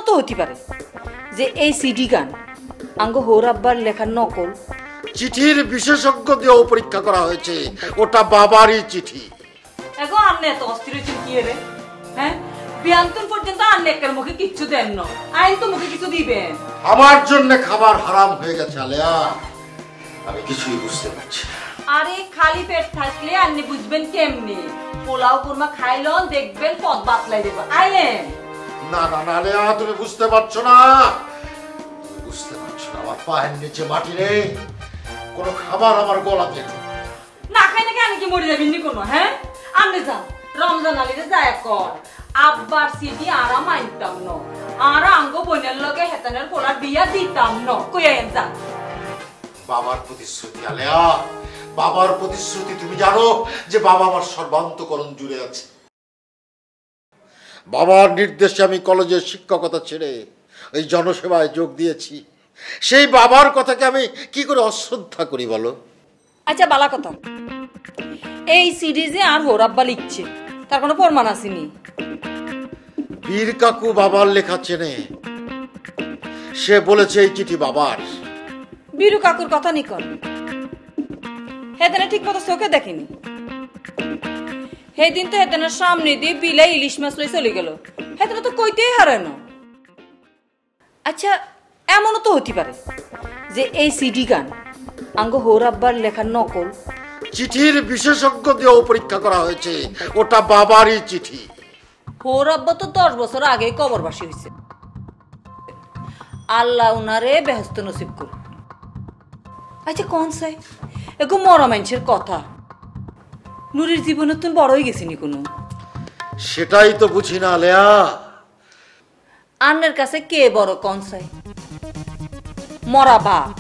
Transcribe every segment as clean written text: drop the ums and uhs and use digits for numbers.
তো হতে পারে যে এই সিডি গান আঙ্গ হোর আব্বার লেখার নকল। চিঠির বিশেষজ্ঞ দিয়েও পরীক্ষা করা হয়েছে, ওটা বাবারই চিঠি। এখন আপনি এত অস্থির হয়েছেন কি রে? হ্যাঁ, বিয়ান্তন পর্যন্ত আপনি একের মুখে কিচ্ছু দেন না, আইন তো মুখে কিছু দিবেন। আমার জন্য খাবার হারাম হয়ে গেছে আলেয়া, আমি কিছুই বুঝতে পারছি না। আরে খালি পেট থাকলে আপনি বুঝবেন কেমনি? পোলাও কুরমা খাইলন দেখবেন পথ বাতলাই দেব। আইলেন না না না আলেয়া, তুমি বুঝতে পারছো না, বুঝতে পারছো না। আমার পায়ের নিচে মাটি নেই, কোনো খাবার আমার গলাতে না খাই নাকি আমি কি মরে যাবেন নি কোনো? হ্যাঁ, আপনি যান রমজান আলীরে যায় কর আব্বার সিডি আরাম আনতাম ন, আর আঙ্গ বোনের লগে হেতানের পোলার বিয়া দিতাম ন। কইয়েন যান। বাবার প্রতিশ্রুতি আলেয়া, বাবার প্রতিশ্রুতি। তুমি জানো যে বাবা আমার সর্বান্তকরণ জুড়ে আছে। বাবার নির্দেশে আমি কলেজের শিক্ষকতা ছেড়ে ওই জনসেবায় যোগ দিয়েছি। সেই বাবার কথাকে আমি কি করে অশ্রদ্ধা করি বলো? আচ্ছা বালা কথা, এই সিরিজে আর হোরাব্বা লিখছে, তার কোনো প্রমাণ আসেনি? বীর কাকু বাবার লেখা চেনে, সে বলেছে এই চিঠি বাবার। বীরু কাকুর কথা নিকন হেতেনে ঠিক মতো চোখে দেখেনি। সেদিন তো হেতেনের সামনে দিয়ে বিলাই ইলিশ মাছ লই চলে গেল, হেতেনে তো কইতেই হারে না। আচ্ছা এমনও তো হতে পারে যে এই সিডি গান আঙ্গ হোর আব্বার লেখার নকল। চিঠির বিশেষজ্ঞ দিয়েও পরীক্ষা করা হয়েছে, ওটা বাবারই চিঠি। হোর আব্বা তো 10 বছর আগেই কবরবাসী হয়েছে, আল্লাহ উনারে বেহেশত নসিব করুন। আচ্ছা কোন সাই এগো মরা মানুষের কথা, নুরির জীবনে তুমি বড় হয়ে গেছিনি কোনো? সেটাই তো বুঝি না আলেয়া। আন্নের কাছে কে বড় কোন সাই, মরা বাপ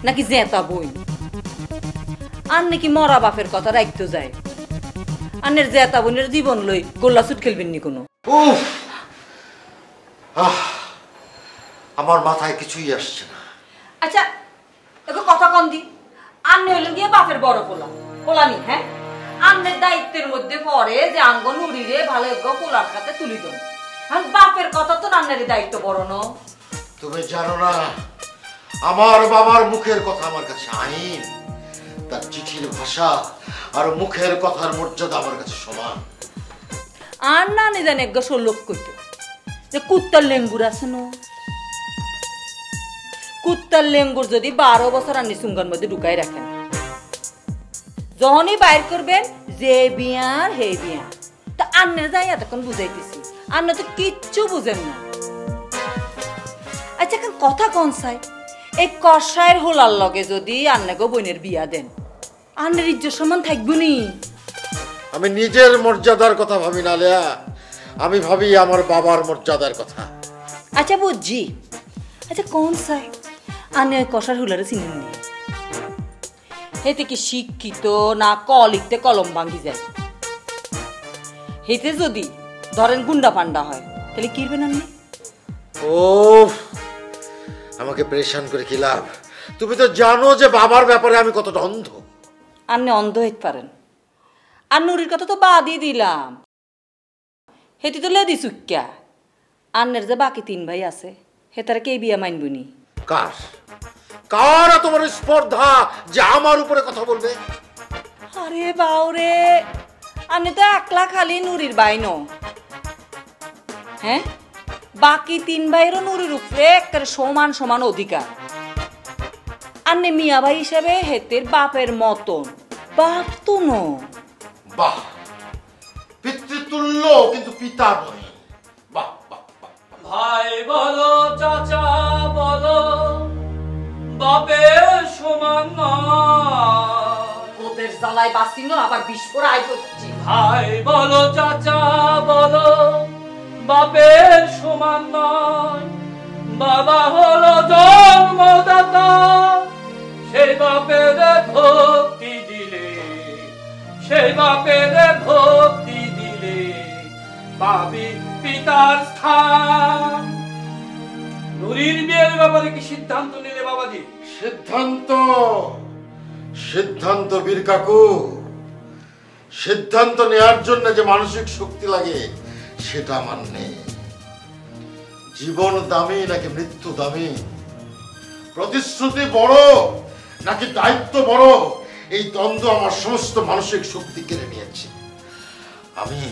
নাকি জেতা বই? আন্নে কি মরা বাপের কথা রাখতে যায়? আন্নের জেতা বোনের জীবন লই গোল্লা ছুট খেলবেন নি কোনো? উফ, আমার মাথায় কিছুই আসছে না। আচ্ছা এগো কথা কম দি, আন্নে হইলেন গিয়ে বাপের বড় পোলা পোলানি। হ্যাঁ, আন্নের দায়িত্বের মধ্যে পড়ে যে আঙ্গ নুরিরে ভালো এগো পোলার খাতে তুলি দেন। এখন বাপের কথা তো আন্নের দায়িত্ব বড় ন। তুমি জানো না, আমার বাবার মুখের কথা আমার কাছে আইন, তার চিঠির ভাষা আর মুখের কথার মর্যাদা আমার কাছে সমান। আর না নিদান এক লোক কইতো যে কুত্তার লেঙ্গুর আছে না, কুত্তার লেঙ্গুর যদি 12 বছর আন্নি সুঙ্গার মধ্যে ঢুকাই রাখেন, যখনই বাইর করবেন যে বিয়ার হে বিয়া, তা আন্নে যাই এতক্ষণ বুঝাইতেছি, আন্নে তো কিচ্ছু বুঝেন না। আচ্ছা এখন কথা কোন চাই, এই কষায়ের হোলার লগে যদি আন্নে গো বোনের বিয়া দেন, আন্নের ইজ্জত সম্মান থাকবো নি? আমি নিজের মর্যাদার কথা ভাবি না আলেয়া, আমি ভাবি আমার বাবার মর্যাদার কথা। আচ্ছা বুঝছি। আচ্ছা কোন চাই আন্নে ওই কষার হোলারে চিনেন নি? হেতে কি শিক্ষিত না ক লিখতে কলম ভাঙ্গি যায়? হেতে যদি ধরেন গুন্ডা পান্ডা হয় তাহলে কিরবেন আন্নি? ও আমাকে পরেশান করে কি লাভ? তুমি তো জানো যে বাবার ব্যাপারে আমি কতটা অন্ধ। আন্নে অন্ধ হইতে পারেন, আর নুরির কথা তো বাদই দিলাম, হেতি তো লেদি চুক্কা। আন্নের যে বাকি 3 ভাই আছে হেতারা কে বিয়া মানবনি? কার কার তোমার স্পর্ধা যে আমার উপরে কথা বলবে? আরে বাউরে, আন্নে তো একলা খালি নুরির ভাই ন। হ্যাঁ, বাকি 3 ভাইয়েরও নুরির উপরে একেবারে সমান সমান অধিকার। আন্নে মিয়া ভাই হিসেবে হেতের বাপের মতন বাপ তো ন। বাহ, পিতৃতুল্য কিন্তু পিতা নয়। বাহ বাহ বাহ। ভাই বলো চাচা বলো, বাপের সমান নয়। ওদের জ্বালায় বাঁচিল আবার বিস্ফোরায় করছি। ভাই বলো চাচা বলো, বাপের সমান নয়। বাবা হলো জন্মদাতা, সেই বাপের ভক্তি দিলে, সেই বাপের ভক্তি দিলে পাবি পিতার স্থান। নুরির বিয়ের ব্যাপারে কি সিদ্ধান্ত নিলে বাবাজি? সিদ্ধান্ত সিদ্ধান্ত বীর কাকু, সিদ্ধান্ত নেওয়ার জন্য যে মানসিক শক্তি লাগে সেটা আমার নেই। জীবন দামি নাকি মৃত্যু দামি, প্রতিশ্রুতি বড় নাকি দায়িত্ব বড়, এই দ্বন্দ্ব আমার সমস্ত মানসিক শক্তি কেড়ে নিয়েছে। আমি